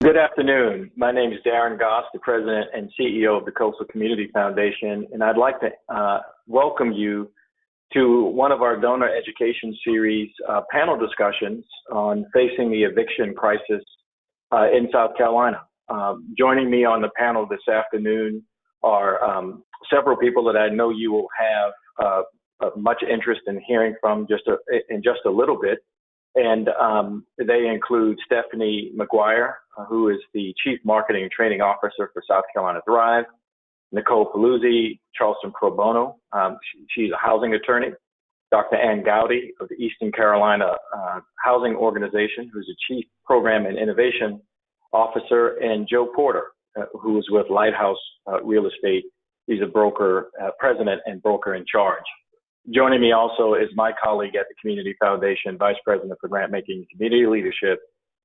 Good afternoon. My name is Darren Goss, the President and CEO of the Coastal Community Foundation, and I'd like to welcome you to one of our donor education series panel discussions on facing the eviction crisis in South Carolina. Joining me on the panel this afternoon are several people that I know you will have much interest in hearing from in just a little bit. And they include Stephanie Mcguire, who is the Chief Marketing and Training Officer for South Carolina Thrive, Nicole Paluzzi, Charleston Pro Bono, she's a housing attorney, Dr. Ann Gowdy of the Eastern Carolina Housing Organization, who's the Chief Program and Innovation Officer, and Joe Porter, who is with Lighthouse Real Estate. He's a broker, president and broker in charge. Joining me also is my colleague at the Community Foundation, Vice President for Grant Making and Community Leadership,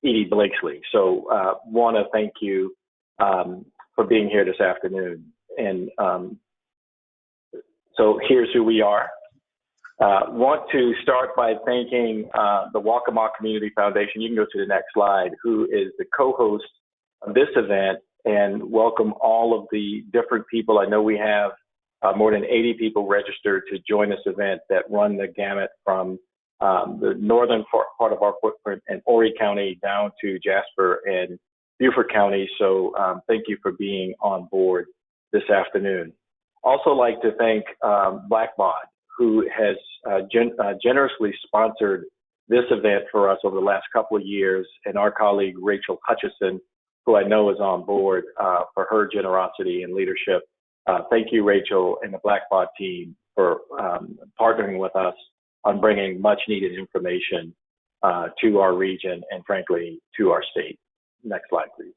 Edie Blakesley. So want to thank you for being here this afternoon. And so here's who we are. Want to start by thanking the Waccamaw Community Foundation. You can go to the next slide, who is the co-host of this event, and welcome all of the different people. I know we have more than 80 people registered to join this event that run the gamut from the northern part of our footprint in Horry County down to Jasper and Beaufort County. So thank you for being on board this afternoon. Also like to thank Blackbaud, who has generously sponsored this event for us over the last couple of years, and our colleague Rachel Hutchison, who I know is on board for her generosity and leadership. Thank you, Rachel and the Blackbaud team, for partnering with us on bringing much needed information to our region and frankly to our state. Next slide, please.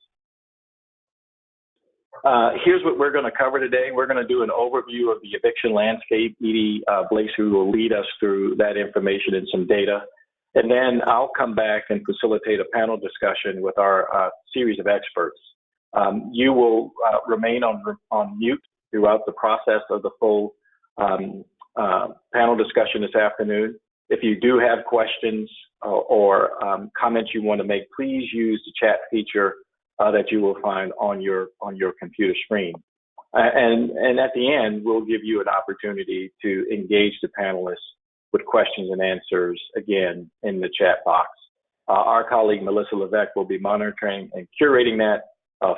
Here's what we're going to cover today. We're going to do an overview of the eviction landscape. Edie Blakesley will lead us through that information and some data. And then I'll come back and facilitate a panel discussion with our series of experts. You will remain on mute throughout the process of the full panel discussion this afternoon. If you do have questions or comments you want to make, please use the chat feature that you will find on your computer screen. And at the end, we'll give you an opportunity to engage the panelists with questions and answers, again, in the chat box. Our colleague, Melissa Levesque, will be monitoring and curating that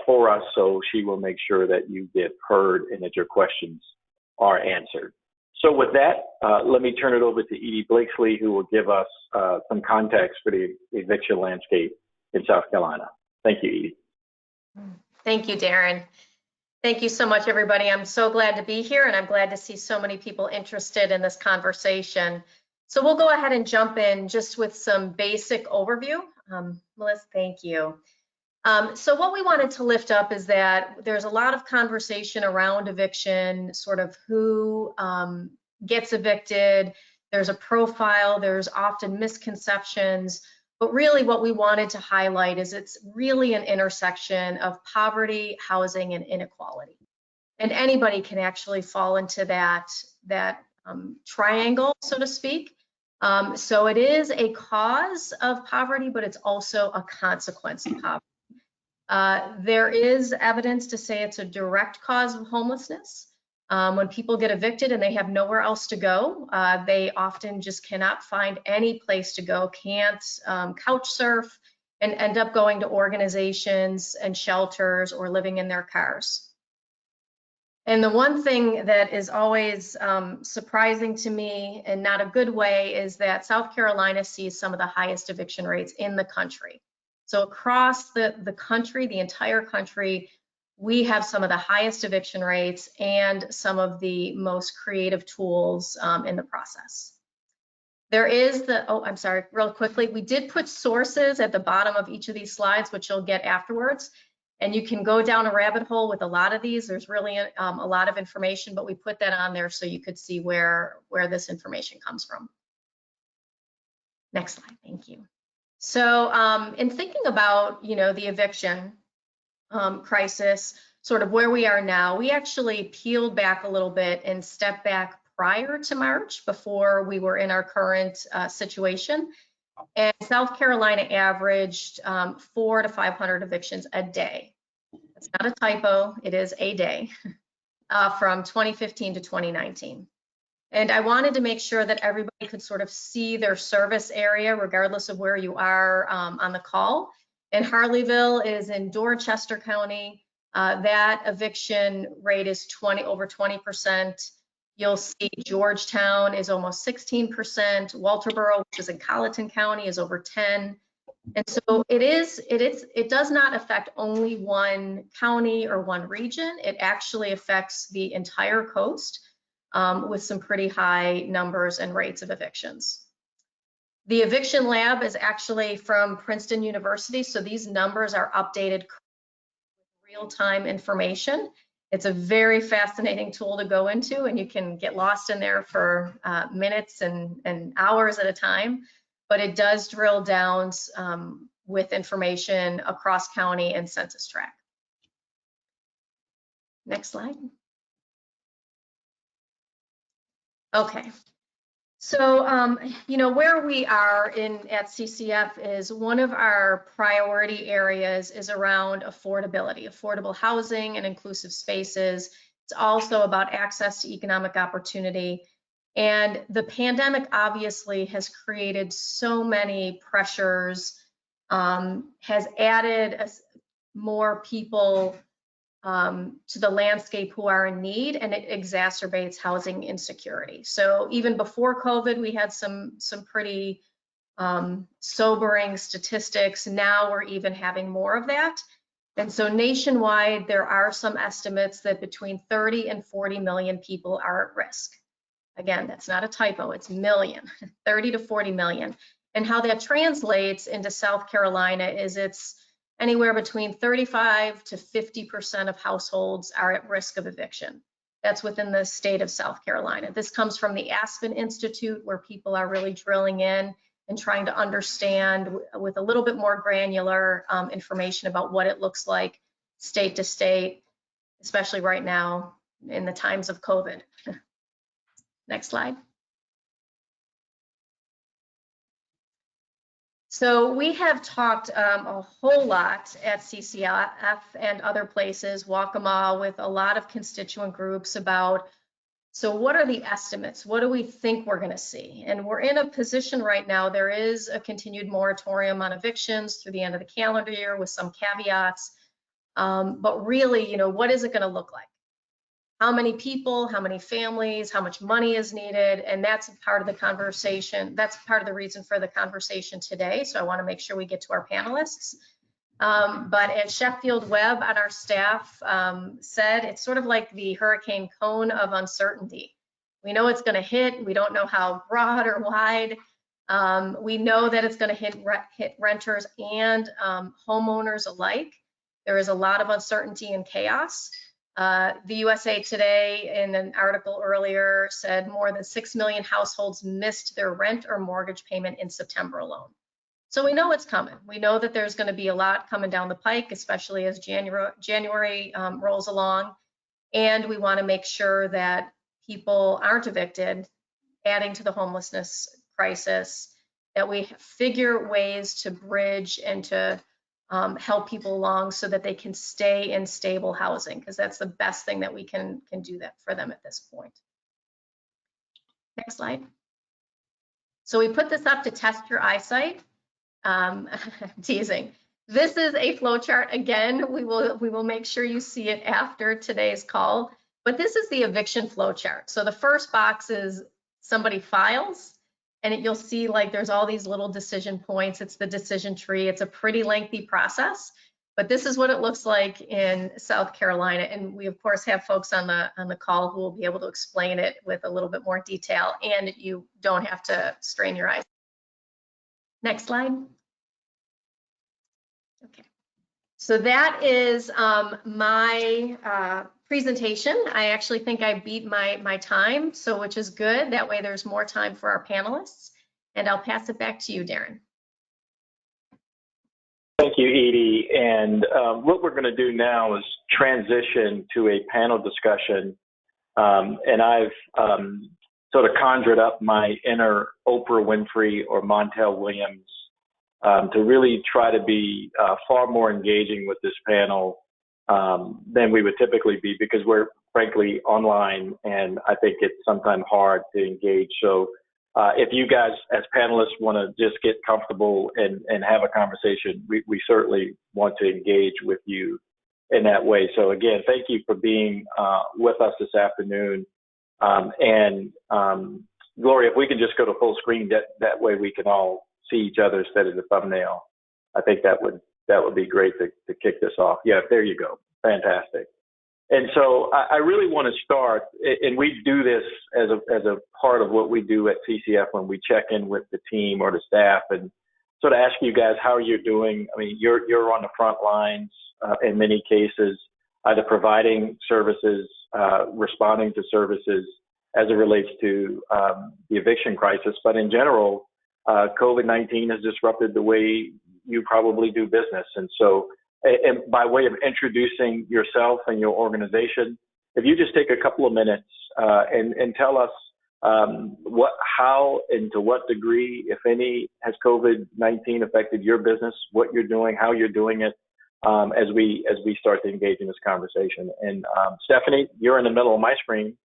for us, so she will make sure that you get heard and that your questions are answered. So with that, let me turn it over to Edie Blakesley, who will give us some context for the eviction landscape in South Carolina. Thank you, Edie. Thank you, Darren. Thank you so much, everybody. I'm so glad to be here, and I'm glad to see so many people interested in this conversation. So we'll go ahead and jump in just with some basic overview. Melissa, thank you. So what we wanted to lift up is that there's a lot of conversation around eviction, sort of who gets evicted. There's a profile, there's often misconceptions, but really what we wanted to highlight is it's really an intersection of poverty, housing, and inequality. And anybody can actually fall into that triangle, so to speak. So it is a cause of poverty, but it's also a consequence of poverty. There is evidence to say it's a direct cause of homelessness. When people get evicted and they have nowhere else to go, they often just cannot find any place to go, can't couch surf, and end up going to organizations and shelters or living in their cars. And the one thing that is always surprising to me, and not a good way, is that South Carolina sees some of the highest eviction rates in the country. So across the country, the entire country, we have some of the highest eviction rates and some of the most creative tools in the process. There is I'm sorry, real quickly, we did put sources at the bottom of each of these slides, which you'll get afterwards. And you can go down a rabbit hole with a lot of these. There's really a lot of information, but we put that on there so you could see where this information comes from. Next slide, thank you. So in thinking about, the eviction crisis, sort of where we are now, we actually peeled back a little bit and stepped back prior to March, before we were in our current situation. And South Carolina averaged 400 to 500 evictions a day. That's not a typo, it is a day, from 2015 to 2019. And I wanted to make sure that everybody could sort of see their service area, regardless of where you are on the call. And Harleyville is in Dorchester County. That eviction rate is over 20%. You'll see Georgetown is almost 16%. Walterboro, which is in Colleton County, is over 10%. And so it does not affect only one county or one region. It actually affects the entire coast with some pretty high numbers and rates of evictions. The eviction lab is actually from Princeton University, so these numbers are updated with real-time information. It's a very fascinating tool to go into, and you can get lost in there for minutes and hours at a time, but it does drill down with information across county and census tract. Next slide. Okay. So, you know, where we are at CCF is one of our priority areas is around affordability, affordable housing and inclusive spaces. It's also about access to economic opportunity. And the pandemic obviously has created so many pressures, has added more people to the landscape who are in need, and it exacerbates housing insecurity. So even before COVID, we had some pretty sobering statistics. Now we're even having more of that. And so nationwide, there are some estimates that between 30 and 40 million people are at risk. Again, that's not a typo, it's million, 30 to 40 million. And how that translates into South Carolina is it's anywhere between 35 to 50% of households are at risk of eviction. That's within the state of South Carolina. This comes from the Aspen Institute, where people are really drilling in and trying to understand with a little bit more granular information about what it looks like state to state, especially right now in the times of COVID. Next slide. So we have talked a whole lot at CCF and other places, Waccamaw, with a lot of constituent groups about, so what are the estimates? What do we think we're going to see? And we're in a position right now, there is a continued moratorium on evictions through the end of the calendar year with some caveats. But really, you know, what is it going to look like? How many people, how many families, how much money is needed? And that's part of the conversation. That's part of the reason for the conversation today. So I want to make sure we get to our panelists. But as Sheffield Webb on our staff said, it's sort of like the hurricane cone of uncertainty. We know it's going to hit. We don't know how broad or wide. We know that it's going to hit renters and homeowners alike. There is a lot of uncertainty and chaos. The USA Today, in an article earlier, said more than 6 million households missed their rent or mortgage payment in September alone. So we know it's coming. We know that there's going to be a lot coming down the pike, especially as January rolls along. And we want to make sure that people aren't evicted, adding to the homelessness crisis, that we figure ways to bridge and to help people along so that they can stay in stable housing, because that's the best thing that we can do that for them at this point. Next slide. So we put this up to test your eyesight. Teasing. This is a flow chart. Again, we will make sure you see it after today's call, but this is the eviction flow chart. So the first box is somebody files, and you'll see like there's all these little decision points. It's the decision tree. It's a pretty lengthy process, but this is what it looks like in South Carolina. And we of course have folks on the call who will be able to explain it with a little bit more detail, and you don't have to strain your eyes. Next slide. Okay. So that is my presentation. I actually think I beat my time, so which is good. That way there's more time for our panelists. And I'll pass it back to you, Darren. Thank you, Edie. And what we're going to do now is transition to a panel discussion. And I've sort of conjured up my inner Oprah Winfrey or Montel Williams to really try to be far more engaging with this panel than we would typically be, because we're frankly online, and I think it's sometimes hard to engage. So if you guys as panelists want to just get comfortable and have a conversation, we certainly want to engage with you in that way. So again, thank you for being with us this afternoon. Gloria, if we can just go to full screen, that way we can all see each other instead of the thumbnail. I think that would be great to kick this off. Yeah, there you go. Fantastic. And so I really want to start, and we do this as a part of what we do at CCF when we check in with the team or the staff, and sort of ask you guys how you're doing. I mean, you're on the front lines in many cases, either providing services, responding to services as it relates to the eviction crisis. But in general, COVID-19 has disrupted the way you probably do business. And so, and by way of introducing yourself and your organization, if you just take a couple of minutes and tell us how and to what degree, if any, has COVID-19 affected your business, what you're doing, how you're doing it, as we start to engage in this conversation. And Stephanie, you're in the middle of my screen,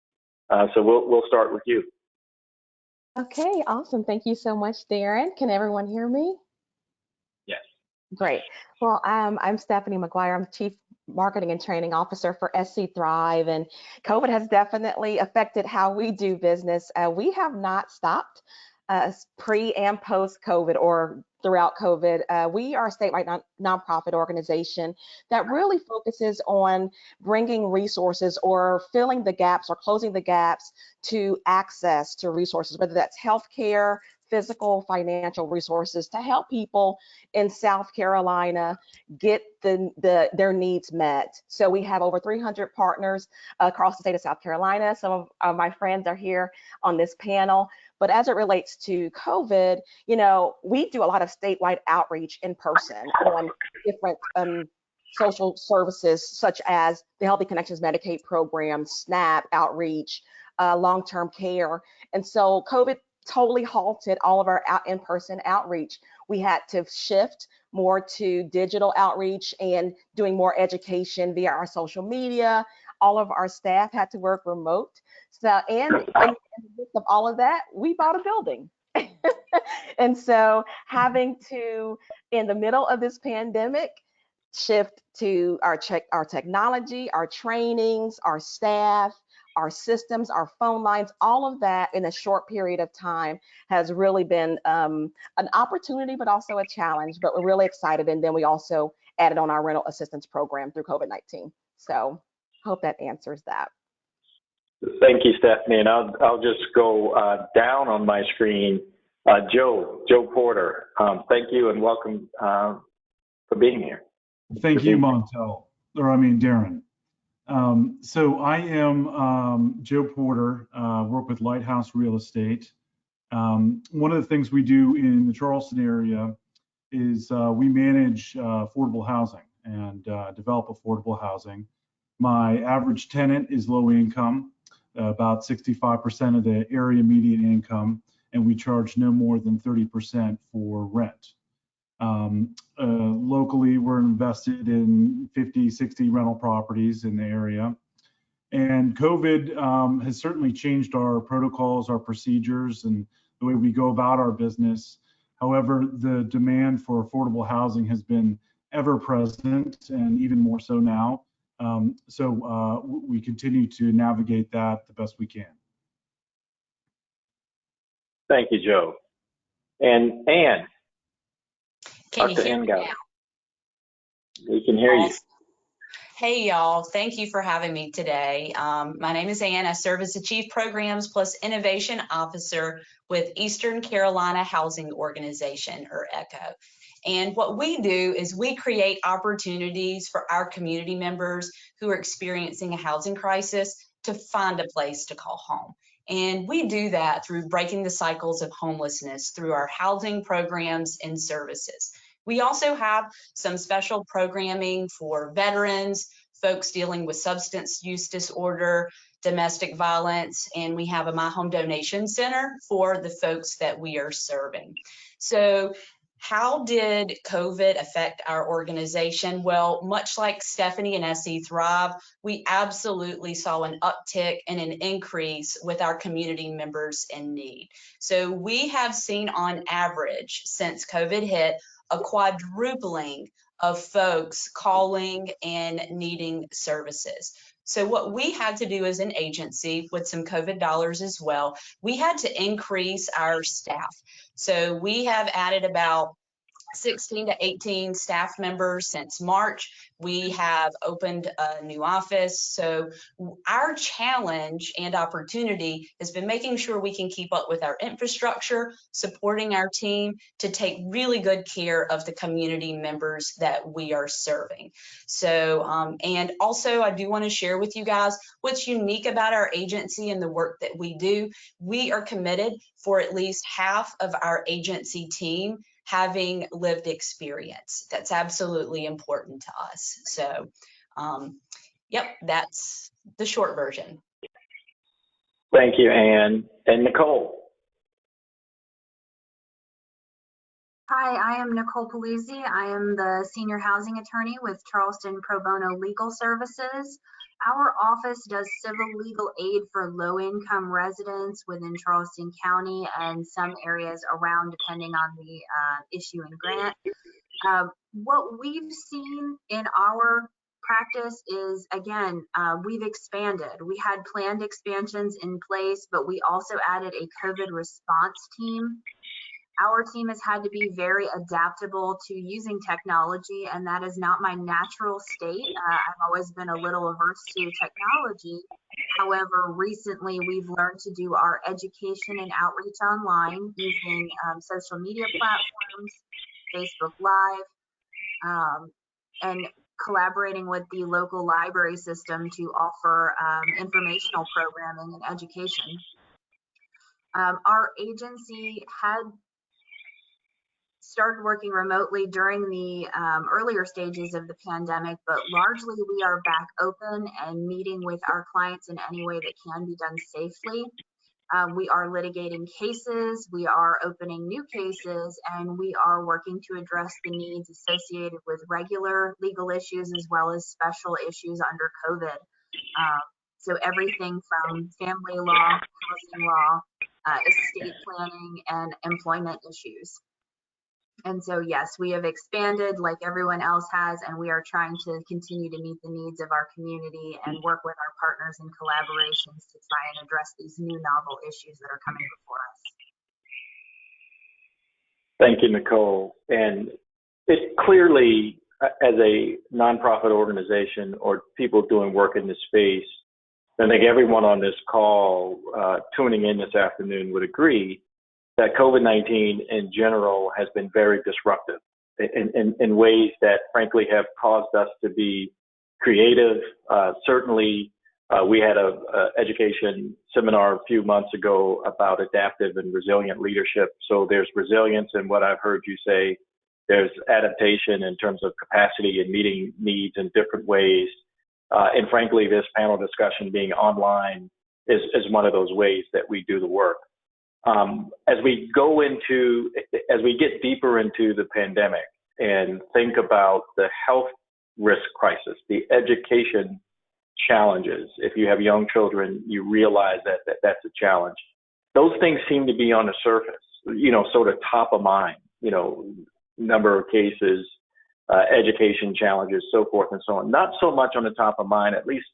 so we'll start with you. Okay, awesome. Thank you so much, Darren. Can everyone hear me? Yes. Great. Well, I'm Stephanie Mcguire. I'm Chief Marketing and Training Officer for SC Thrive, and COVID has definitely affected how we do business. We have not stopped pre and post COVID or throughout COVID. We are a statewide nonprofit organization that really focuses on bringing resources or filling the gaps or closing the gaps to access to resources, whether that's healthcare, physical, financial resources, to help people in South Carolina get their needs met. So we have over 300 partners across the state of South Carolina. Some of my friends are here on this panel. But as it relates to COVID, you know, we do a lot of statewide outreach in person on different social services, such as the Healthy Connections Medicaid program, SNAP outreach, long-term care. And so COVID totally halted all of our in-person outreach. We had to shift more to digital outreach and doing more education via our social media. All of our staff had to work remote. So, and in the midst of all of that, we bought a building. And so having to, in the middle of this pandemic, shift to our technology, our trainings, our staff, our systems, our phone lines, all of that in a short period of time has really been an opportunity, but also a challenge. But we're really excited. And then we also added on our rental assistance program through COVID-19. So hope that answers that. Thank you, Stephanie. And I'll just go down on my screen. Joe Porter, thank you and welcome for being here. Thank you, Darren. So I am Joe Porter, work with Lighthouse Real Estate. One of the things we do in the Charleston area is we manage affordable housing and develop affordable housing. My average tenant is low income, about 65% of the area median income, and we charge no more than 30% for rent. Locally, we're invested in 50, 60 rental properties in the area. And COVID has certainly changed our protocols, our procedures, and the way we go about our business. However, the demand for affordable housing has been ever present and even more so now. So we continue to navigate that the best we can. Thank you, Joe. And Ann. Can you hear me now? We can hear you. Hey, y'all. Thank you for having me today. My name is Ann. I serve as the Chief Programs plus Innovation Officer with Eastern Carolina Housing Organization, or ECHO. And what we do is we create opportunities for our community members who are experiencing a housing crisis to find a place to call home. And we do that through breaking the cycles of homelessness through our housing programs and services. We also have some special programming for veterans, folks dealing with substance use disorder, domestic violence, and we have a My Home Donation Center for the folks that we are serving. So How did COVID affect our organization? Well, much like Stephanie and SC Thrive, we absolutely saw an uptick and an increase with our community members in need. So we have seen on average since COVID hit a quadrupling of folks calling and needing services. So what we had to do as an agency with some COVID dollars as well, we had to increase our staff. So we have added about 16 to 18 staff members since March. We have opened a new office. So our challenge and opportunity has been making sure we can keep up with our infrastructure, supporting our team to take really good care of the community members that we are serving. So, and also I do want to share with you guys what's unique about our agency and the work that we do. We are committed for at least half of our agency team having lived experience. That's absolutely important to us. So, yep, that's the short version. Thank you, Ann. And Nicole. Hi, I am Nicole Paluzzi. I am the senior housing attorney with Charleston Pro Bono Legal Services. Our office does civil legal aid for low-income residents within Charleston County and some areas around, depending on the issue and grant. What we've seen in our practice is, again, we've expanded. We had planned expansions in place, but we also added a COVID response team. Our team has had to be very adaptable to using technology, and that is not my natural state. I've always been a little averse to technology. However, recently we've learned to do our education and outreach online using social media platforms, Facebook Live, and collaborating with the local library system to offer informational programming and education. Our agency had started working remotely during the earlier stages of the pandemic, but largely we are back open and meeting with our clients in any way that can be done safely. We are litigating cases, we are opening new cases, and we are working to address the needs associated with regular legal issues as well as special issues under COVID. So everything from family law, housing law, estate planning, and employment issues. And so, yes, we have expanded like everyone else has, and we are trying to continue to meet the needs of our community and work with our partners in collaborations to try and address these new novel issues that are coming before us. Thank you, Nicole. And it clearly, as a nonprofit organization or people doing work in this space, I think everyone on this call tuning in this afternoon would agree that COVID-19 in general has been very disruptive in ways that frankly have caused us to be creative. Certainly, we had a education seminar a few months ago about adaptive and resilient leadership. So there's resilience in what I've heard you say. There's adaptation in terms of capacity and meeting needs in different ways. And frankly, this panel discussion being online is one of those ways that we do the work. As we get deeper into the pandemic and think about the health risk crisis, the education challenges, if you have young children, you realize that that's a challenge. Those things seem to be on the surface, sort of top of mind, number of cases, education challenges, so forth and so on. Not so much on the top of mind, at least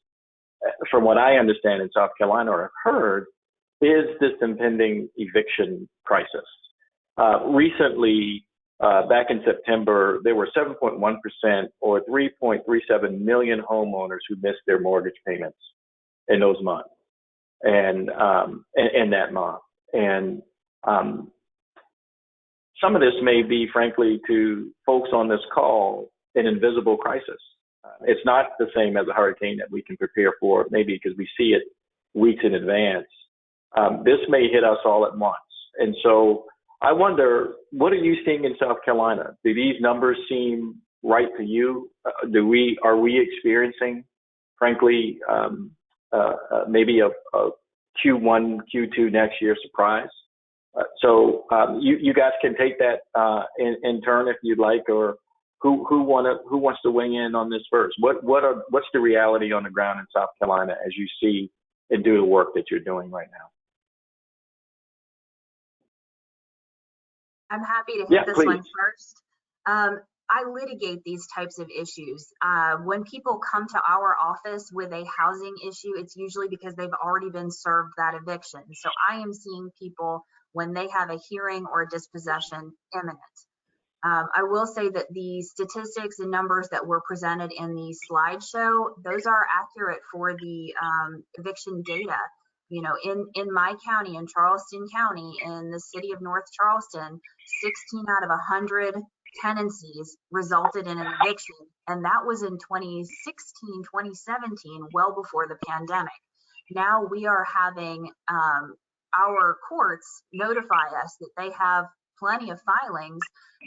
from what I understand in South Carolina or have heard, is this impending eviction crisis. Recently, back in September, there were 7.1% or 3.37 million homeowners who missed their mortgage payments in those months and in that month. And some of this may be, frankly, to folks on this call, an invisible crisis. It's not the same as a hurricane that we can prepare for, maybe because we see it weeks in advance. This may hit us all at once. And so I wonder, what are you seeing in South Carolina? Do these numbers seem right to you? Are we experiencing, frankly, maybe a Q1, Q2 next year surprise? You guys can take that in turn if you'd like, or who wants to weigh in on this first? What's the reality on the ground in South Carolina as you see and do the work that you're doing right now? I'm happy to hit this please. one first. I litigate these types of issues. When people come to our office with a housing issue, it's usually because they've already been served that eviction. So I am seeing people when they have a hearing or a dispossession imminent. I will say that the statistics and numbers that were presented in the slideshow, those are accurate for the eviction data. You know, in my county, in Charleston County, in the city of North Charleston, 16 out of 100 tenancies resulted in an eviction. And that was in 2016, 2017, well before the pandemic. Now we are having our courts notify us that they have plenty of filings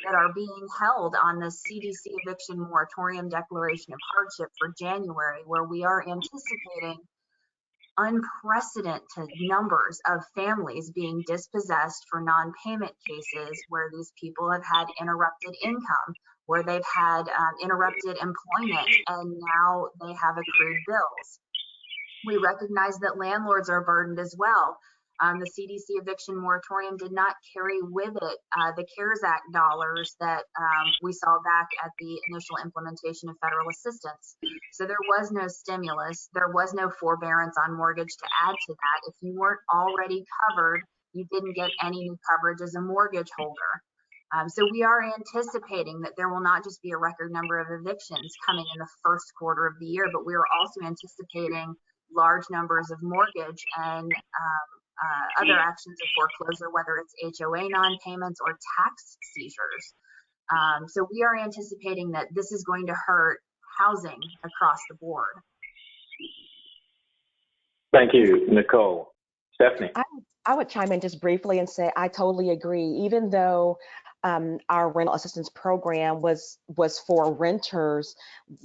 that are being held on the CDC eviction moratorium declaration of hardship for January, where we are anticipating unprecedented numbers of families being dispossessed for non-payment cases, where these people have had interrupted income, where they've had interrupted employment, and now they have accrued bills. We recognize that landlords are burdened as well. The CDC eviction moratorium did not carry with it the CARES Act dollars that we saw back at the initial implementation of federal assistance. So there was no stimulus, there was no forbearance on mortgage to add to that. If you weren't already covered, you didn't get any new coverage as a mortgage holder. So we are anticipating that there will not just be a record number of evictions coming in the first quarter of the year, but we are also anticipating large numbers of mortgage and other actions of foreclosure, whether it's HOA non-payments or tax seizures. So we are anticipating that this is going to hurt housing across the board. Thank you, Nicole. Stephanie. I would chime in just briefly and say I totally agree. Even though our rental assistance program was for renters,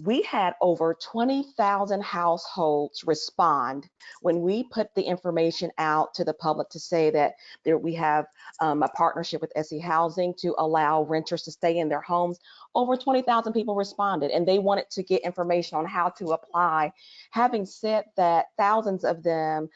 we had over 20,000 households respond when we put the information out to the public to say that we have a partnership with SE Housing to allow renters to stay in their homes. Over 20,000 people responded, and they wanted to get information on how to apply. Having said that, thousands of them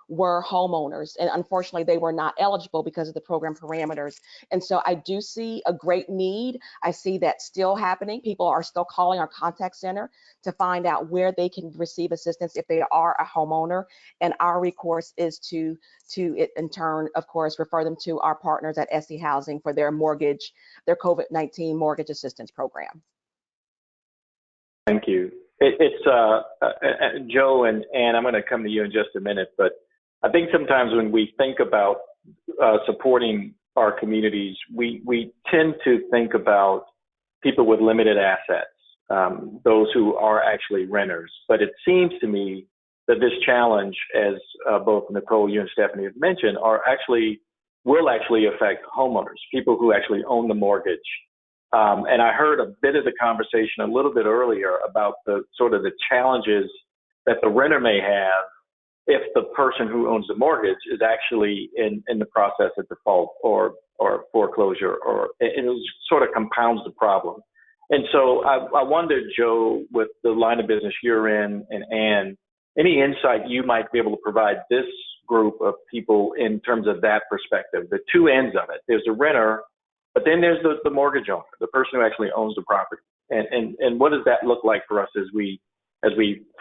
were homeowners, and unfortunately they were not eligible because of the program parameters. And so I do see a great need. I see that still happening. People are still calling our contact center to find out where they can receive assistance if they are a homeowner. And our recourse is to in turn, of course, refer them to our partners at SE Housing for their COVID-19 mortgage assistance program. Thank you. It's Joe and Ann, I'm going to come to you in just a minute, but I think sometimes when we think about supporting our communities, we tend to think about people with limited assets, those who are actually renters. But it seems to me that this challenge, as both Nicole, you and Stephanie have mentioned, will actually affect homeowners, people who actually own the mortgage. And I heard a bit of the conversation a little bit earlier about the sort of the challenges that the renter may have if the person who owns the mortgage is actually in the process of default or foreclosure, and it sort of compounds the problem. And so I wondered, Joe, with the line of business you're in, and Ann, any insight you might be able to provide this group of people in terms of that perspective, the two ends of it. There's a renter, but then there's the mortgage owner, the person who actually owns the property. And what does that look like for us as we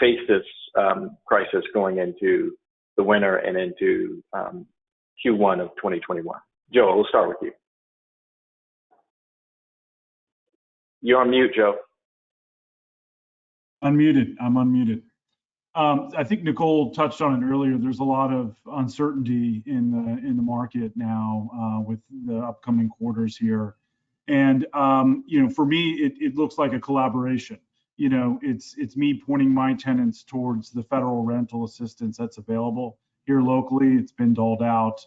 face this crisis going into the winter and into Q1 of 2021? Joe, we'll start with you. You're on mute, Joe. Unmuted. I'm unmuted. I think Nicole touched on it earlier. There's a lot of uncertainty in the market now with the upcoming quarters here, and for me, it looks like a collaboration. It's me pointing my tenants towards the federal rental assistance that's available here locally. It's been doled out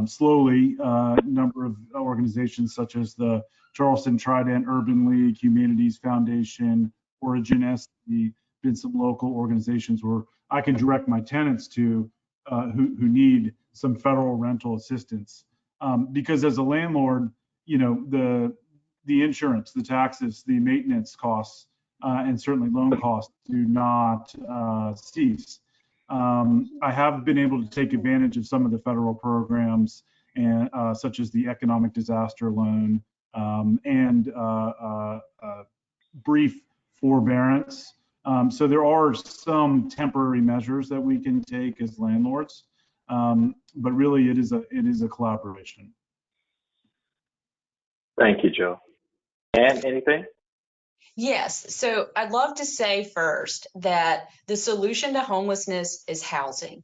slowly. A number of organizations such as the Charleston Trident Urban League, Humanities Foundation, Origin SC, been some local organizations where I can direct my tenants to who need some federal rental assistance. Because as a landlord, you know, the insurance, the taxes, the maintenance costs, and certainly loan costs do not cease. I have been able to take advantage of some of the federal programs, and such as the economic disaster loan and brief forbearance. So there are some temporary measures that we can take as landlords, but really it is a collaboration. Thank you, Joe. And anything? Yes, so I'd love to say first that the solution to homelessness is housing.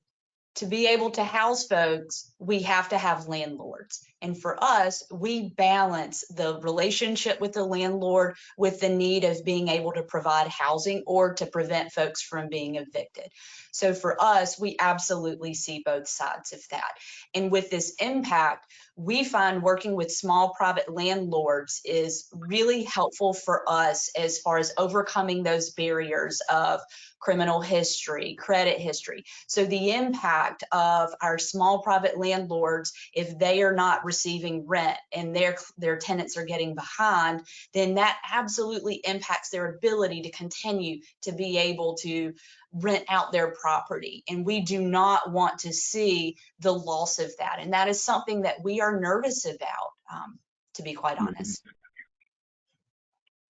To be able to house folks, we have to have landlords. And for us, we balance the relationship with the landlord with the need of being able to provide housing or to prevent folks from being evicted. So for us, we absolutely see both sides of that. And with this impact, we find working with small private landlords is really helpful for us as far as overcoming those barriers of criminal history, credit history. So the impact of our small private landlords, if they are not receiving rent and their tenants are getting behind, then that absolutely impacts their ability to continue to be able to rent out their property. And we do not want to see the loss of that. And that is something that we are nervous about, to be quite honest.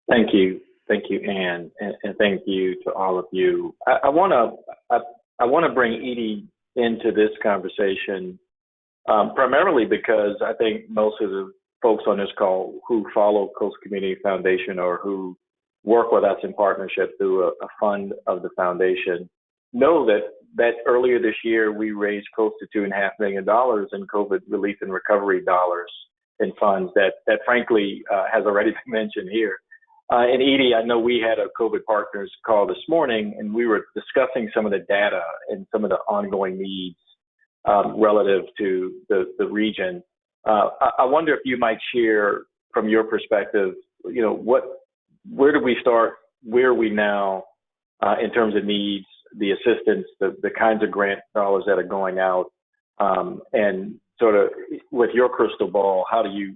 Thank you. Thank you, Ann, and thank you to all of you. I want to bring Edie into this conversation primarily because I think most of the folks on this call who follow Coastal Community Foundation or who work with us in partnership through a fund of the foundation know that earlier this year we raised close to $2.5 million in COVID relief and recovery dollars in funds that frankly has already been mentioned here. And Edie, I know we had a COVID partners call this morning, and we were discussing some of the data and some of the ongoing needs relative to the region. I wonder if you might share from your perspective, you know, where do we start? Where are we now in terms of needs, the assistance, the kinds of grant dollars that are going out, and sort of with your crystal ball, how do you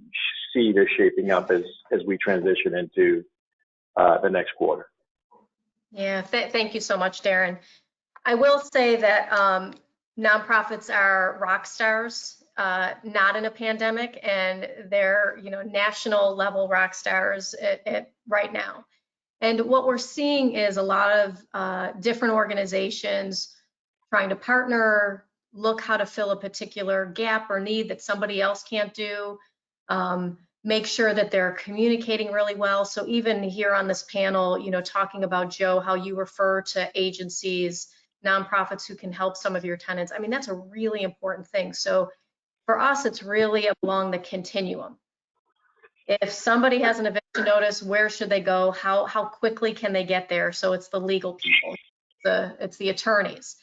see this shaping up as we transition into the next quarter? Yeah, thank you so much, Darren. I will say that nonprofits are rock stars, not in a pandemic, and they're, you know, national level rock stars at right now. And what we're seeing is a lot of different organizations trying to partner, look how to fill a particular gap or need that somebody else can't do. Make sure that they're communicating really well. So even here on this panel, you know, talking about, Joe, how you refer to agencies, nonprofits who can help some of your tenants. I mean, that's a really important thing. So for us, it's really along the continuum. If somebody has an eviction notice, where should they go? How quickly can they get there? So it's the legal people, it's the attorneys.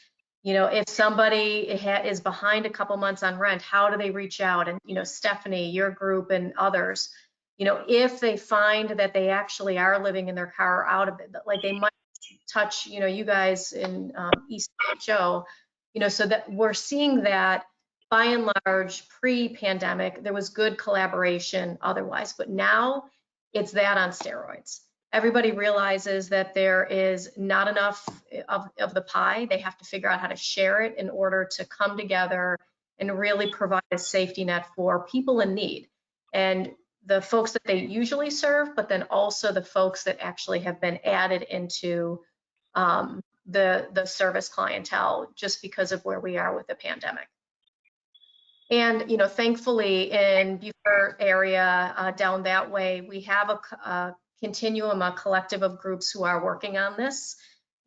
You know, if somebody is behind a couple months on rent, how do they reach out? And, you know, Stephanie, your group and others, you know, if they find that they actually are living in their car out of it, like they might touch, you know, you guys in East Joe, you know, so that we're seeing that by and large pre-pandemic, there was good collaboration otherwise, but now it's that on steroids. Everybody realizes that there is not enough of the pie. They have to figure out how to share it in order to come together and really provide a safety net for people in need. And the folks that they usually serve, but then also the folks that actually have been added into the service clientele just because of where we are with the pandemic. And, you know, thankfully in Beaufort area down that way, we have a continuum, a collective of groups who are working on this,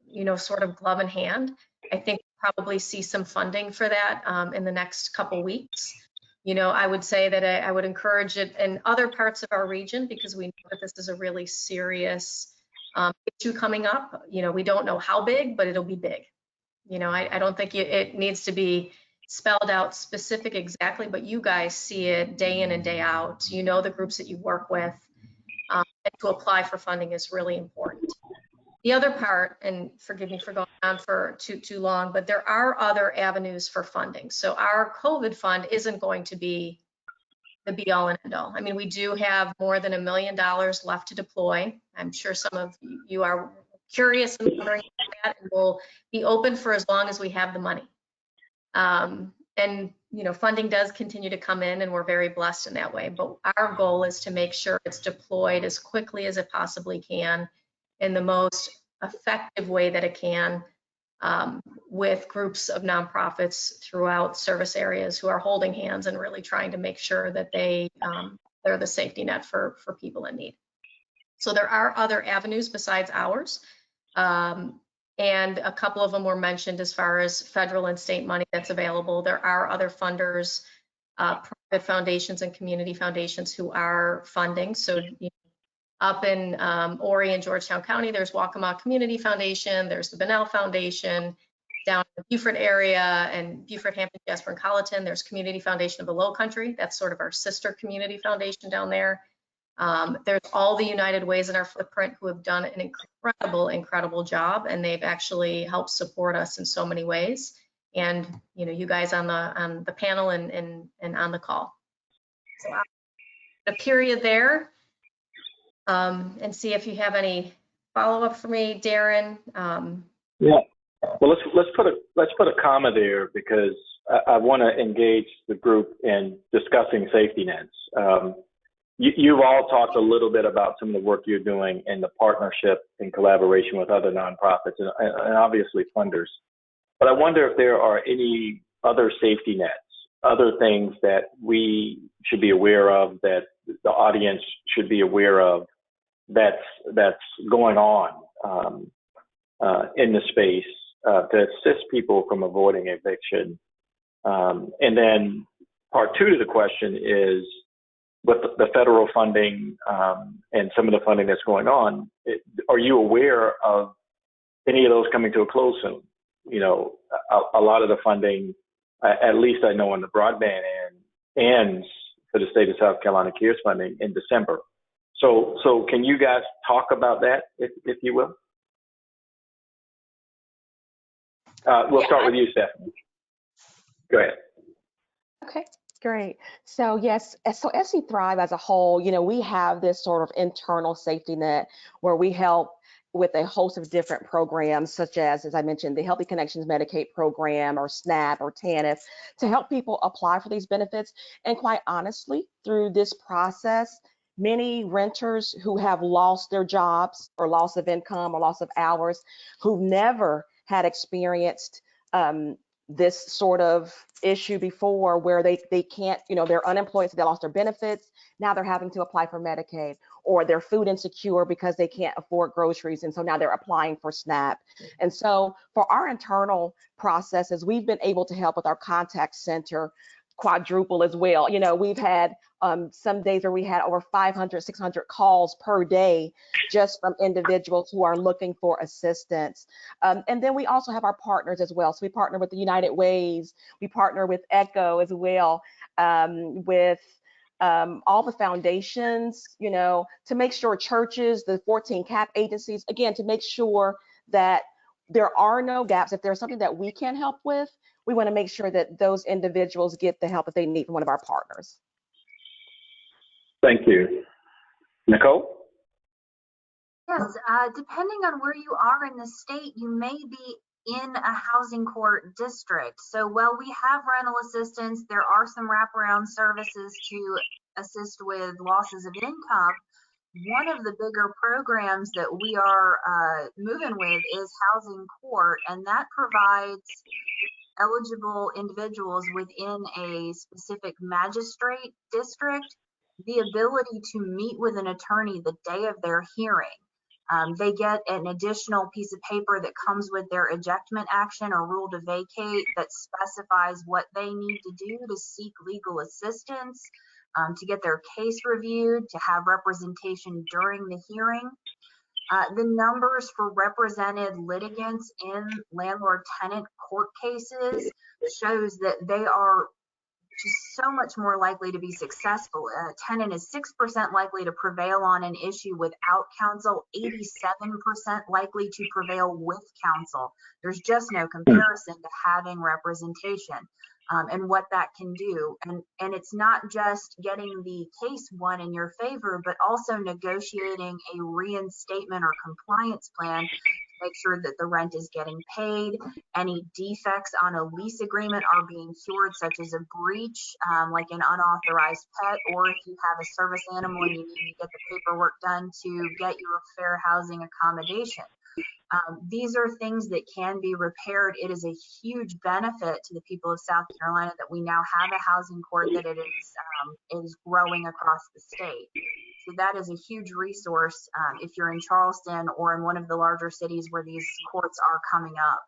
you know, sort of glove in hand. I think we'll probably see some funding for that in the next couple weeks. You know, I would say that I would encourage it in other parts of our region because we know that this is a really serious issue coming up. You know, we don't know how big, but it'll be big. You know, I don't think it needs to be spelled out specific exactly, but you guys see it day in and day out. You know the groups that you work with. And to apply for funding is really important. The other part, and forgive me for going on for too long, but there are other avenues for funding. So our COVID fund isn't going to be the be all and end all. I mean, we do have more than $1 million left to deploy. I'm sure some of you are curious and wondering about that, and we'll be open for as long as we have the money. And you know, funding does continue to come in, and we're very blessed in that way. But our goal is to make sure it's deployed as quickly as it possibly can, in the most effective way that it can, with groups of nonprofits throughout service areas who are holding hands and really trying to make sure that they're the safety net for people in need. So there are other avenues besides ours. And a couple of them were mentioned as far as federal and state money that's available. There are other funders, private foundations and community foundations who are funding. So you know, up in Horry and Georgetown County, there's Waccamaw Community Foundation, there's the Bunnell Foundation. Down in the Beaufort area and Beaufort, Hampton, Jasper, and Colleton, there's Community Foundation of the Low Country. That's sort of our sister community foundation down there. There's all the United Ways in our footprint who have done an incredible job, and they've actually helped support us in so many ways. And you know, you guys on the panel and on the call. So a period there, and see if you have any follow-up for me, Darren. Yeah. Well, let's put a comma there, because I want to engage the group in discussing safety nets. You've all talked a little bit about some of the work you're doing in the partnership and collaboration with other nonprofits and obviously funders. But I wonder if there are any other safety nets, other things that we should be aware of, that the audience should be aware of, that's going on in the space to assist people from avoiding eviction. And then part two to the question is, with the federal funding and some of the funding that's going on, are you aware of any of those coming to a close soon? You know, a lot of the funding, at least I know on the broadband end, ends for the state of South Carolina CARES funding in December. So can you guys talk about that, if you will? We'll start with you, Stephanie. Go ahead. Okay, great. So yes, so SC Thrive as a whole, you know, we have this sort of internal safety net where we help with a host of different programs, such as I mentioned, the Healthy Connections Medicaid program, or SNAP, or TANF, to help people apply for these benefits. And quite honestly, through this process, many renters who have lost their jobs, or loss of income, or loss of hours, who've never had experienced this sort of issue before, where they can't, you know, they're unemployed, so they lost their benefits. Now they're having to apply for Medicaid, or they're food insecure because they can't afford groceries, and so now they're applying for SNAP. And so for our internal processes, we've been able to help with our contact center quadruple as well. You know, we've had some days where we had over 500, 600 calls per day just from individuals who are looking for assistance. And then we also have our partners as well. So we partner with the United Ways, we partner with ECHO as well, with all the foundations, you know, to make sure churches, the 14 CAP agencies, again, to make sure that there are no gaps. If there's something that we can help with, we want to make sure that those individuals get the help that they need from one of our partners. Thank you. Nicole? Yes, depending on where you are in the state, you may be in a housing court district. So while we have rental assistance, there are some wraparound services to assist with losses of income. One of the bigger programs that we are moving with is housing court, and that provides eligible individuals within a specific magistrate district the ability to meet with an attorney the day of their hearing. They get an additional piece of paper that comes with their ejectment action or rule to vacate that specifies what they need to do to seek legal assistance, to get their case reviewed, to have representation during the hearing. The numbers for represented litigants in landlord-tenant court cases shows that they are which is so much more likely to be successful. A tenant is 6% likely to prevail on an issue without counsel, 87% likely to prevail with counsel. There's just no comparison to having representation and what that can do. And it's not just getting the case won in your favor, but also negotiating a reinstatement or compliance plan, make sure that the rent is getting paid, any defects on a lease agreement are being cured, such as a breach, like an unauthorized pet, or if you have a service animal and you need to get the paperwork done to get your fair housing accommodation. These are things that can be repaired. It is a huge benefit to the people of South Carolina that we now have a housing court, that it is growing across the state. So that is a huge resource if you're in Charleston or in one of the larger cities where these courts are coming up.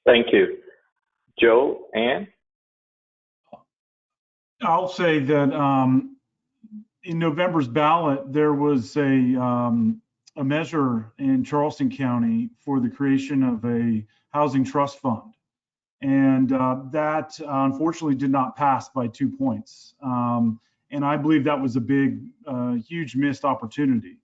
Thank you. Joe, Ann? I'll say that in November's ballot, there was a measure in Charleston County for the creation of a housing trust fund. And that unfortunately did not pass by 2 points. And I believe that was a big, huge missed opportunity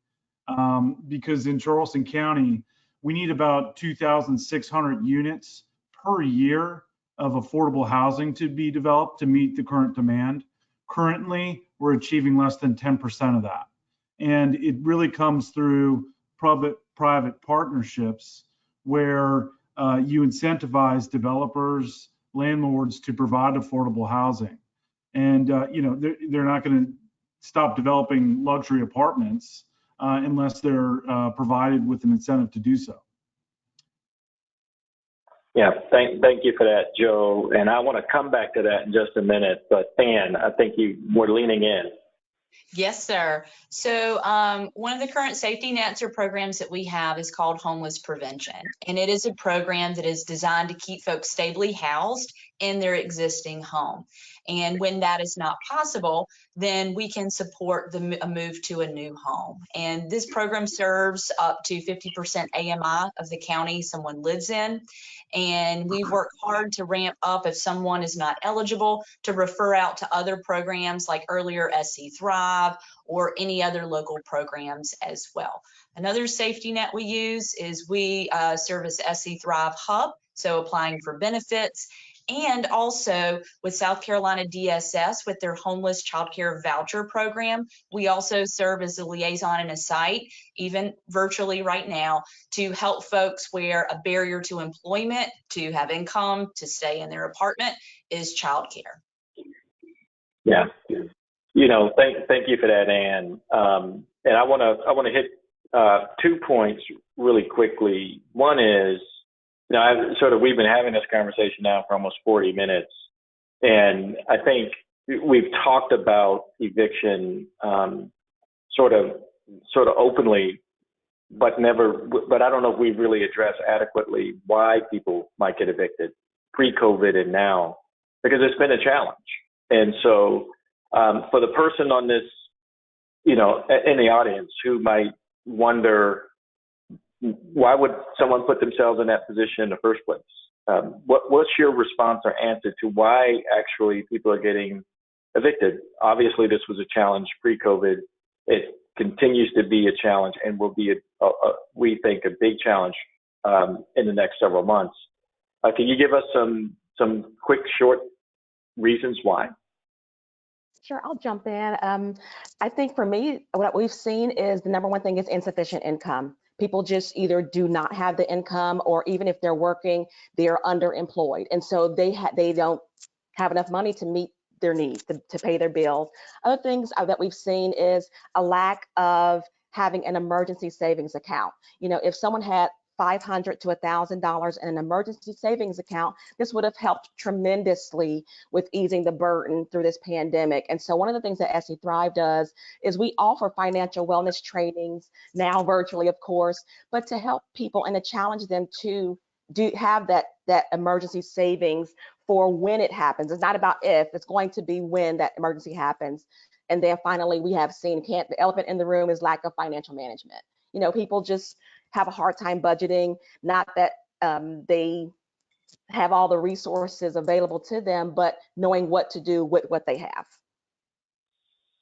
because in Charleston County, we need about 2,600 units per year of affordable housing to be developed to meet the current demand. Currently, we're achieving less than 10% of that. And it really comes through private partnerships where you incentivize developers, landlords to provide affordable housing. And they're not going to stop developing luxury apartments unless they're provided with an incentive to do so. Yeah, thank you for that, Joe. And I want to come back to that in just a minute. But Ann, I think you were leaning in. Yes, sir. So one of the current safety nets or programs that we have is called Homeless Prevention. And it is a program that is designed to keep folks stably housed in their existing home. And when that is not possible, then we can support a move to a new home. And this program serves up to 50% AMI of the county someone lives in. And we've worked hard to ramp up if someone is not eligible to refer out to other programs like earlier SC Thrive or any other local programs as well. Another safety net we use is we service SC Thrive Hub, so applying for benefits. And also with South Carolina DSS with their homeless childcare voucher program, we also serve as a liaison and a site, even virtually right now, to help folks where a barrier to employment, to have income, to stay in their apartment is childcare. Yeah, thank you for that, Ann. And I want to hit 2 points really quickly. One is, we've been having this conversation now for almost 40 minutes, and I think we've talked about eviction sort of openly, but I don't know if we've really addressed adequately why people might get evicted pre-COVID and now, because it's been a challenge. And so for the person on this, in the audience who might wonder, why would someone put themselves in that position in the first place? What's your response or answer to why actually people are getting evicted? Obviously, this was a challenge pre-COVID. It continues to be a challenge and will be, we think, a big challenge in the next several months. Can you give us some quick, short reasons why? Sure, I'll jump in. I think for me, what we've seen is the number one thing is insufficient income. People just either do not have the income, or even if they're working, they're underemployed. And so they don't have enough money to meet their needs, to pay their bills. Other things that we've seen is a lack of having an emergency savings account. If someone had $500 to $1,000 in an emergency savings account, this would have helped tremendously with easing the burden through this pandemic. And so one of the things that SC Thrive does is we offer financial wellness trainings, now virtually, of course, but to help people and to challenge them to have that emergency savings for when it happens. It's not about if, it's going to be when that emergency happens. And then finally, we have seen the elephant in the room is lack of financial management. People just have a hard time budgeting, not that they have all the resources available to them, but knowing what to do with what they have.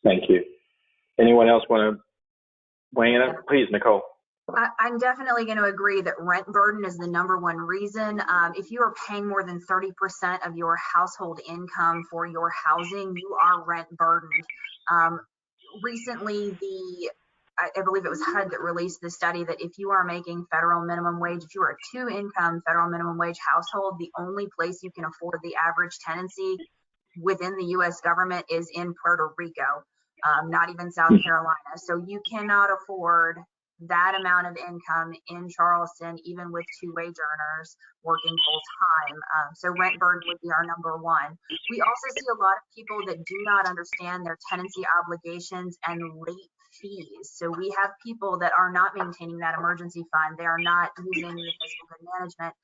Thank you. Anyone else want to weigh in? Yeah. Please, Nicole. I'm definitely going to agree that rent burden is the #1 reason. If you are paying more than 30% of your household income for your housing, you are rent burdened. Recently, I believe it was HUD that released the study that if you are making federal minimum wage, if you are a 2-income federal minimum wage household, the only place you can afford the average tenancy within the U.S. government is in Puerto Rico, not even South Carolina. So you cannot afford that amount of income in Charleston, even with 2 wage earners working full time. So rent burden would be our #1. We also see a lot of people that do not understand their tenancy obligations and late fees. So we have people that are not maintaining that emergency fund. They are not using the fiscal good management,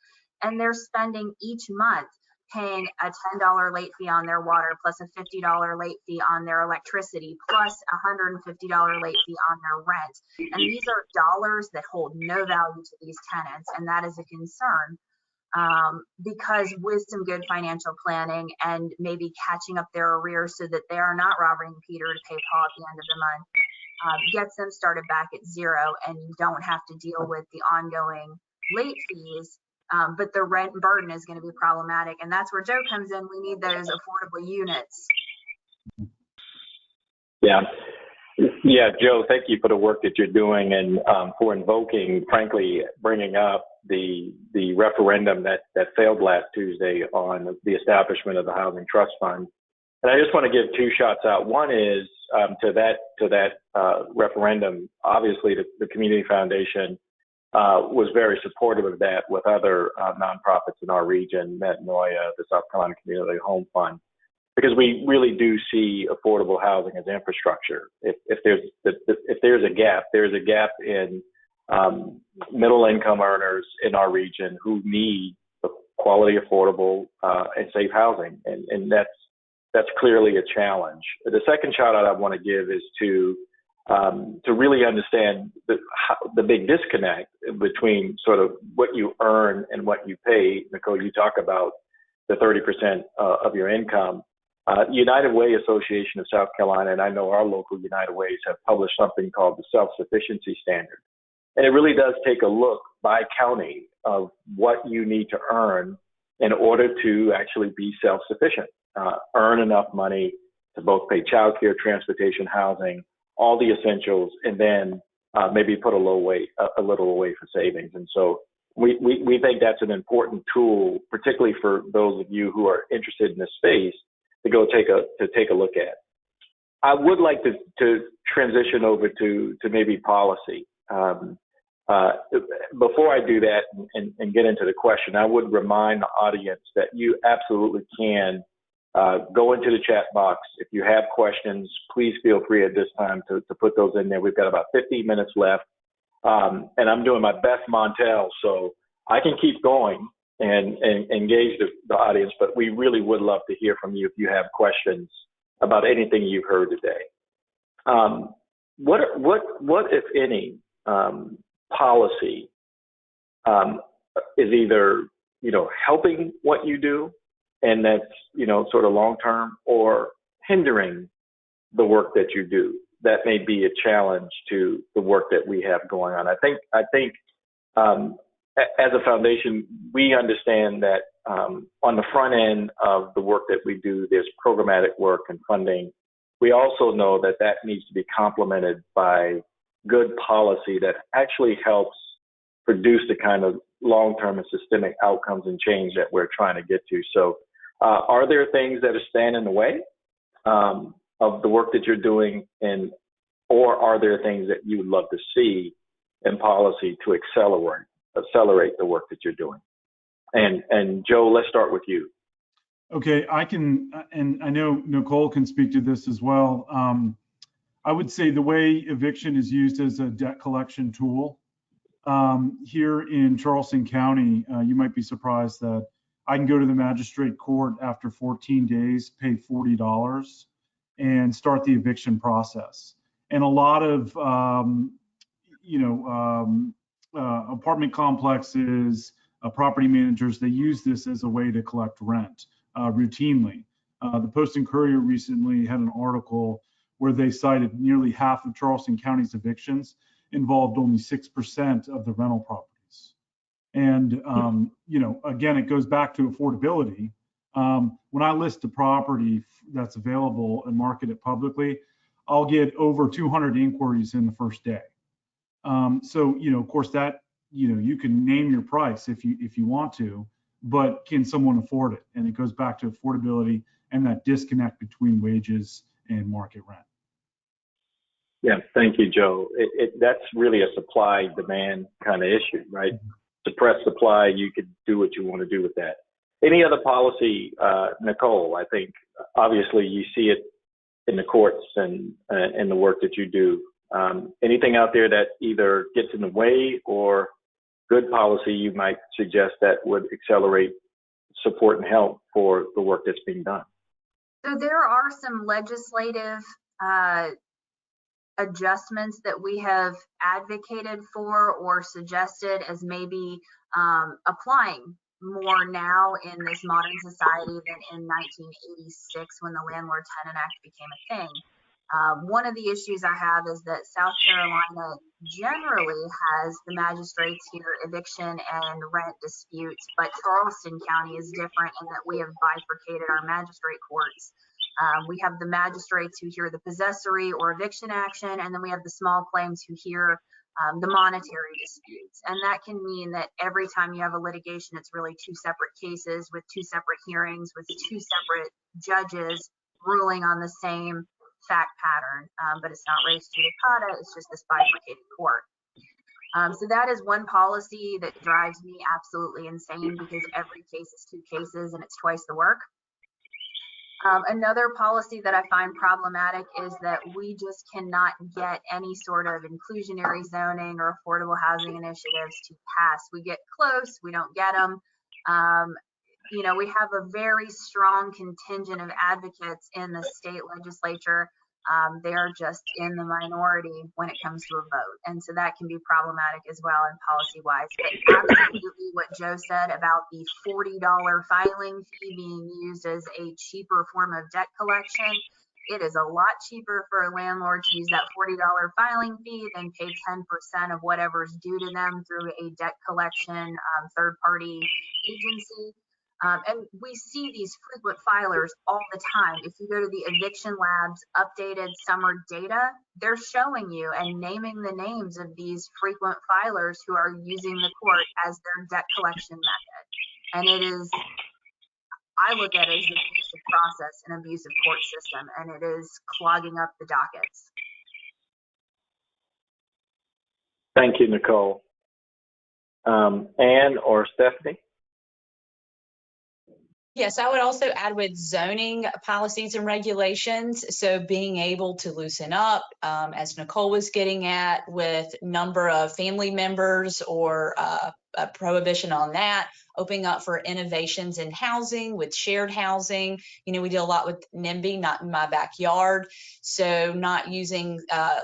and they're spending each month paying a $10 late fee on their water, plus a $50 late fee on their electricity, plus a $150 late fee on their rent. And these are dollars that hold no value to these tenants, and that is a concern. Because with some good financial planning and maybe catching up their arrears so that they are not robbing Peter to pay Paul at the end of the month, gets them started back at 0, and you don't have to deal with the ongoing late fees. But the rent burden is going to be problematic, and that's where Joe comes in. We need those affordable units. Yeah, Joe, thank you for the work that you're doing and for invoking, frankly, bringing up the referendum that failed last Tuesday on the establishment of the Housing Trust Fund. And I just want to give 2 shots out. One is to that referendum. Obviously, the Community Foundation was very supportive of that with other nonprofits in our region, Mcguire, the South Carolina Community Home Fund, because we really do see affordable housing as infrastructure. If there's a gap, there's a gap in middle income earners in our region who need quality, affordable, and safe housing, and that's clearly a challenge. The second shout out I want to give is to really understand the big disconnect between sort of what you earn and what you pay. Nicole, you talk about the 30% of your income. United Way Association of South Carolina, and I know our local United Ways have published something called the Self-Sufficiency Standard. And it really does take a look by county of what you need to earn in order to actually be self-sufficient, earn enough money to both pay child care, transportation, housing, all the essentials, and then maybe put a little away for savings. And so we think that's an important tool, particularly for those of you who are interested in this space, to go take a look at. I would like to transition over to maybe policy. Before I do that and get into the question, I would remind the audience that you absolutely can go into the chat box. If you have questions, please feel free at this time to put those in there. We've got about 15 minutes left, and I'm doing my best Montel, so I can keep going and engage the audience, but we really would love to hear from you if you have questions about anything you've heard today. What if any, policy is either, helping what you do, and that's, sort of long-term, or hindering the work that you do? That may be a challenge to the work that we have going on. I think as a foundation, we understand that on the front end of the work that we do, there's programmatic work and funding. We also know that needs to be complemented by good policy that actually helps produce the kind of long-term and systemic outcomes and change that we're trying to get to. So are there things that are standing in the way of the work that you're doing, or are there things that you would love to see in policy to accelerate the work that you're doing? And Joe, let's start with you. Okay, I can, and I know Nicole can speak to this as well. I would say the way eviction is used as a debt collection tool here in Charleston County, you might be surprised that I can go to the magistrate court after 14 days, pay $40, and start the eviction process. And a lot of, apartment complexes, property managers, they use this as a way to collect rent routinely. The Post and Courier recently had an article where they cited nearly half of Charleston County's evictions involved only 6% of the rental properties. And, you know, again, it goes back to affordability. When I list a property that's available and market it publicly, I'll get over 200 inquiries in the first day. So, you know, of course that, you know, you can name your price if you want to, but can someone afford it? And it goes back to affordability and that disconnect between wages and market rent. Yeah, thank you, Joe. That's really a supply-demand kind of issue, right? Suppress supply, you could do what you want to do with that. Any other policy, Nicole? I think obviously you see it in the courts and in the work that you do. Anything out there that either gets in the way or good policy you might suggest that would accelerate support and help for the work that's being done? So there are some legislative adjustments that we have advocated for or suggested as maybe applying more now in this modern society than in 1986 when the Landlord Tenant Act became a thing. One of the issues I have is that South Carolina generally has the magistrates hear eviction and rent disputes, but Charleston County is different in that we have bifurcated our magistrate courts. We have the magistrates who hear the possessory or eviction action, and then we have the small claims who hear the monetary disputes. And that can mean that every time you have a litigation, it's really two separate cases with two separate hearings with two separate judges ruling on the same fact pattern, but it's not res judicata, it's just this bifurcated court. So that is one policy that drives me absolutely insane because every case is two cases and it's twice the work. Another policy that I find problematic is that we just cannot get any sort of inclusionary zoning or affordable housing initiatives to pass. We get close, we don't get them. You know, we have a very strong contingent of advocates in the state legislature. They are just in the minority when it comes to a vote. And so that can be problematic as well in policy wise. But absolutely what Joe said about the $40 filing fee being used as a cheaper form of debt collection. It is a lot cheaper for a landlord to use that $40 filing fee than pay 10% of whatever's due to them through a debt collection third party agency. And we see these frequent filers all the time. If you go to the Eviction Lab's updated summer data, they're showing you and naming the names of these frequent filers who are using the court as their debt collection method. And it is, I look at it as an abusive process, an abusive court system, and it is clogging up the dockets. Thank you, Nicole. Ann or Stephanie? Yes, I would also add with zoning policies and regulations. So being able to loosen up, as Nicole was getting at, with number of family members or a prohibition on that, opening up for innovations in housing with shared housing. You know, we did a lot with NIMBY, not in my backyard. So not using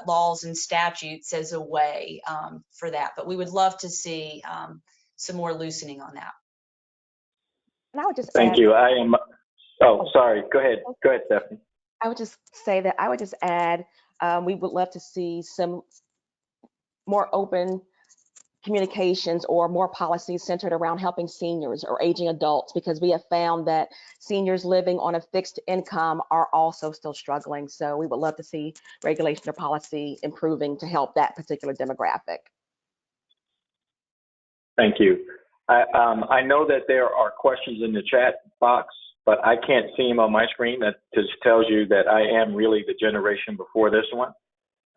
laws and statutes as a way for that. But we would love to see some more loosening on that. And I would just Thank add, you. I am. Oh, sorry. Go ahead. Go ahead, Stephanie. I would just say that I would just add, we would love to see some more open communications or more policies centered around helping seniors or aging adults, because we have found that seniors living on a fixed income are also still struggling. So we would love to see regulation or policy improving to help that particular demographic. Thank you. I know that there are questions in the chat box, but I can't see them on my screen. That just tells you that I am really the generation before this one.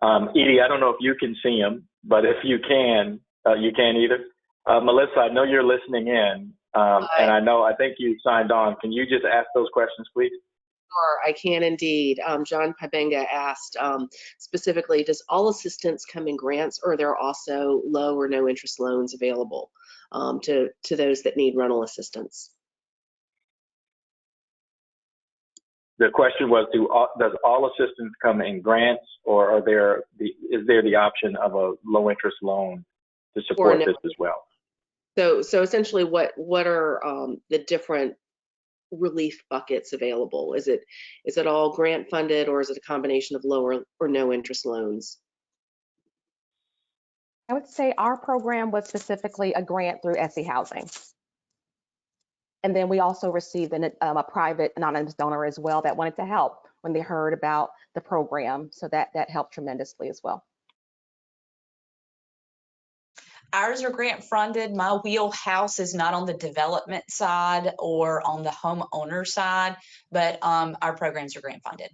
Edie, I don't know if you can see them, but if you can either. Melissa, I know you're listening in, and I think you signed on. Can you just ask those questions, please? Sure, I can indeed. John Pabenga asked specifically, does all assistance come in grants, or are there also low or no interest loans available to those that need rental assistance? The question was, does all assistance come in grants, or is there the option of a low interest loan to support this as well? So essentially, what are the different relief buckets available? Is it all grant funded, or is it a combination of lower or no interest loans? I would say our program was specifically a grant through SE Housing. And then we also received a private anonymous donor as well that wanted to help when they heard about the program. So that helped tremendously as well. Ours are grant funded. My wheelhouse is not on the development side or on the homeowner side, but our programs are grant funded.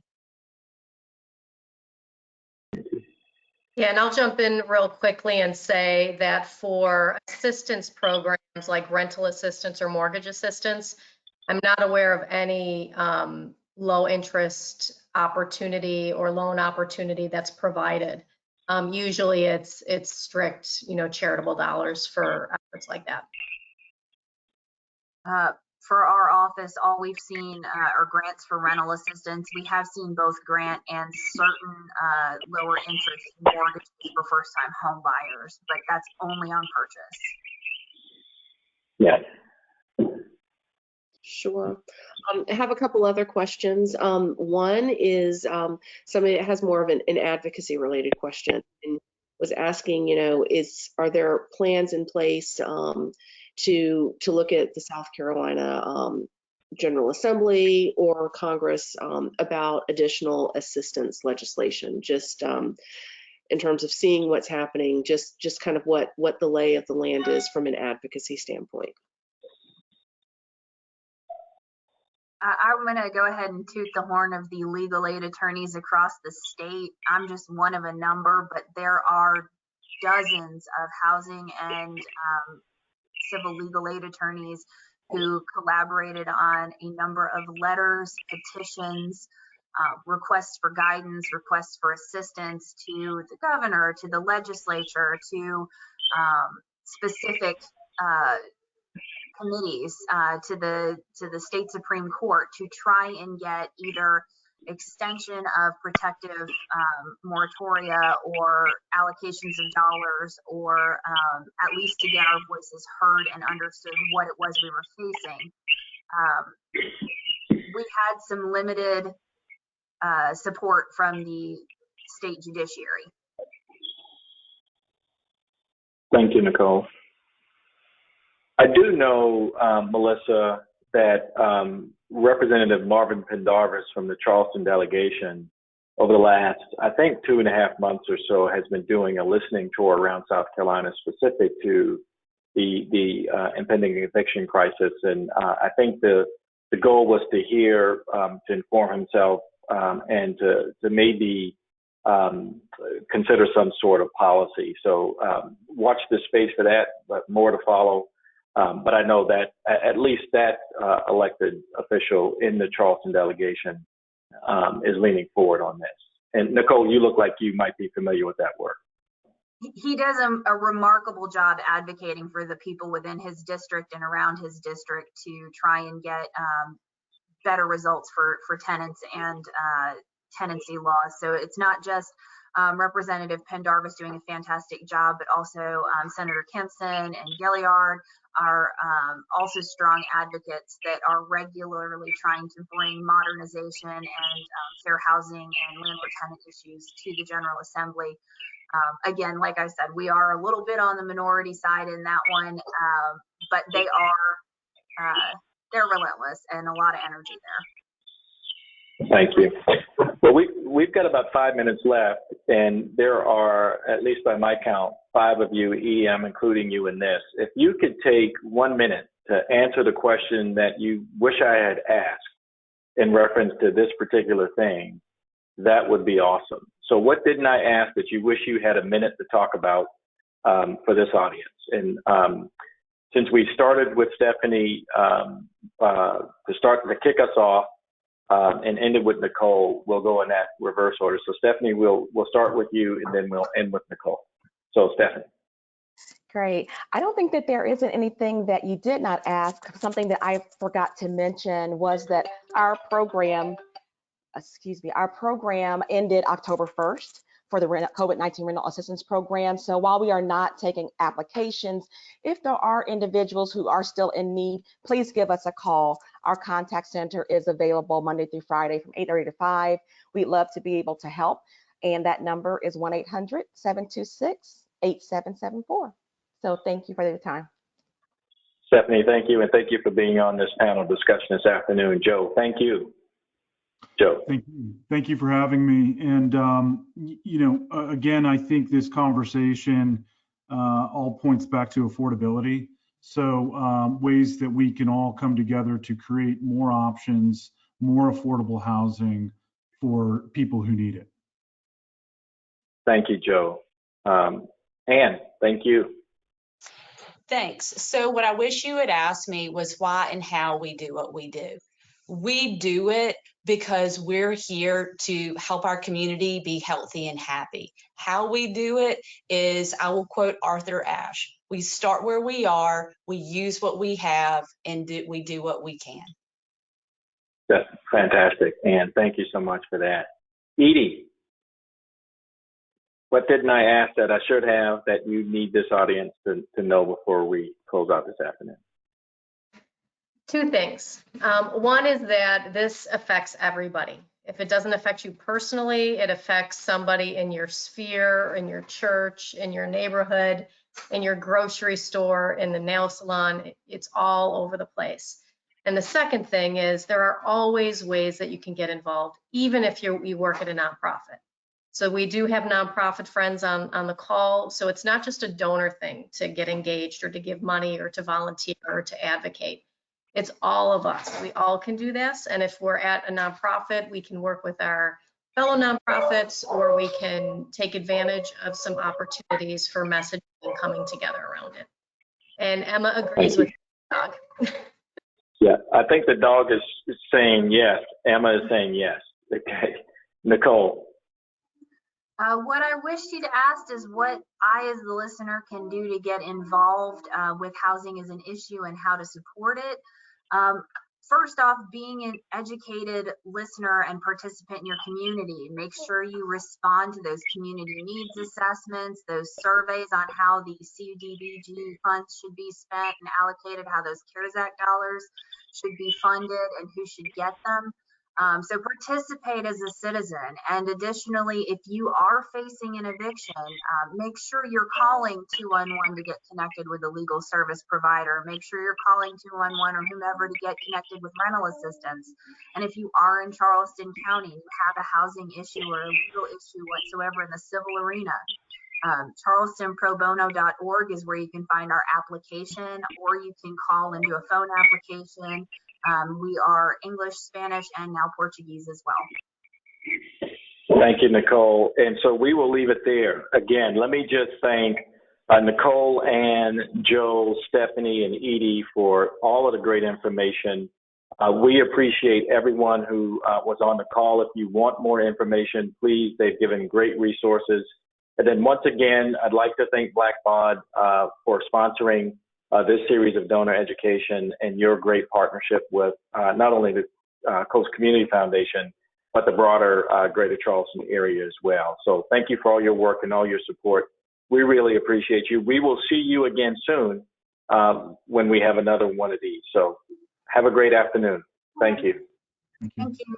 Yeah, and I'll jump in real quickly and say that for assistance programs like rental assistance or mortgage assistance, I'm not aware of any low interest opportunity or loan opportunity that's provided. Usually it's strict, charitable dollars for efforts like that. For our office, all we've seen are grants for rental assistance. We have seen both grant and certain lower interest mortgages for first-time home buyers, but that's only on purchase. Yeah. Sure. I have a couple other questions. One is somebody that has more of an advocacy related question and was asking, are there plans in place to look at the South Carolina General Assembly or Congress about additional assistance legislation, just in terms of seeing what's happening, just kind of what the lay of the land is from an advocacy standpoint. I'm going to go ahead and toot the horn of the legal aid attorneys across the state. I'm just one of a number, but there are dozens of housing and civil legal aid attorneys who collaborated on a number of letters, petitions, requests for guidance, requests for assistance to the governor, to the legislature, to specific committees, to the state Supreme Court to try and get either extension of protective moratoria or allocations of dollars, or at least to get our voices heard and understood what it was we were facing. We had some limited support from the state judiciary. Thank you, Nicole. I do know, Melissa, that Representative Marvin Pendarvis from the Charleston delegation over the last, I think, 2.5 months or so has been doing a listening tour around South Carolina specific to the impending eviction crisis. And I think the goal was to hear, to inform himself and to maybe consider some sort of policy. So watch this space for that, but more to follow. But I know that at least that elected official in the Charleston delegation is leaning forward on this. And Nicole, you look like you might be familiar with that work. He does a remarkable job advocating for the people within his district and around his district to try and get better results for tenants and tenancy laws. So it's not just Representative Pendarvis doing a fantastic job, but also Senator Kempson and Gilliard are also strong advocates that are regularly trying to bring modernization and fair housing and landlord-tenant issues to the General Assembly. Again, like I said, we are a little bit on the minority side in that one, but they're relentless and a lot of energy there. Thank you. Well, we've got about 5 minutes left, and there are, at least by my count, 5 of you, EM, including you in this. If you could take 1 minute to answer the question that you wish I had asked in reference to this particular thing, that would be awesome. So what didn't I ask that you wish you had a minute to talk about for this audience? And since we started with Stephanie to kick us off, and ended with Nicole, we'll go in that reverse order. So Stephanie, we'll start with you and then we'll end with Nicole. So Stephanie. Great. I don't think that there isn't anything that you did not ask. Something that I forgot to mention was that our program ended October 1st. for the COVID-19 rental assistance program. So while we are not taking applications, if there are individuals who are still in need, please give us a call. Our contact center is available Monday through Friday from 8:30 to 5. We'd love to be able to help. And that number is 1-800-726-8774. So thank you for your time. Stephanie, thank you. And thank you for being on this panel discussion this afternoon. Joe, thank you. Joe. Thank you. Thank you for having me. And, again, I think this conversation all points back to affordability. So ways that we can all come together to create more options, more affordable housing for people who need it. Thank you, Joe. Ann, thank you. Thanks. So what I wish you had asked me was why and how we do what we do. We do it because we're here to help our community be healthy and happy. How we do it is, I will quote Arthur Ashe, we start where we are, we use what we have, and we do what we can. That's fantastic, Ann. Thank you so much for that. Edie, what didn't I ask that I should have that you need this audience to know before we close out this afternoon? Two things. One is that this affects everybody. If it doesn't affect you personally, it affects somebody in your sphere, in your church, in your neighborhood, in your grocery store, in the nail salon. It's all over the place. And the second thing is there are always ways that you can get involved, even if you work at a nonprofit. So we do have nonprofit friends on the call. So it's not just a donor thing to get engaged or to give money or to volunteer or to advocate. It's all of us. We all can do this. And if we're at a nonprofit, we can work with our fellow nonprofits, or we can take advantage of some opportunities for messaging and coming together around it. And Emma agrees with the dog. Yeah, I think the dog is saying yes. Emma is saying yes. Okay. Nicole. What I wish you'd asked is what I, as the listener, can do to get involved with housing as an issue and how to support it. First off, being an educated listener and participant in your community, make sure you respond to those community needs assessments, those surveys on how the CDBG funds should be spent and allocated, how those CARES Act dollars should be funded and who should get them. So participate as a citizen. And additionally, if you are facing an eviction, make sure you're calling 211 to get connected with a legal service provider. Make sure you're calling 211 or whomever to get connected with rental assistance. And if you are in Charleston County, you have a housing issue or a legal issue whatsoever in the civil arena, charlestonprobono.org is where you can find our application, or you can call and do a phone application. We are English, Spanish, and now Portuguese as well. Thank you, Nicole. And so we will leave it there. Again, let me just thank Nicole, Ann, Joe, Stephanie, and Edie for all of the great information. We appreciate everyone who was on the call. If you want more information, please, they've given great resources. And then once again, I'd like to thank Blackbaud for sponsoring this series of donor education and your great partnership with not only the Coastal Community Foundation, but the broader Greater Charleston area as well. So thank you for all your work and all your support. We really appreciate you. We will see you again soon when we have another one of these. So have a great afternoon. Thank you. Thank you.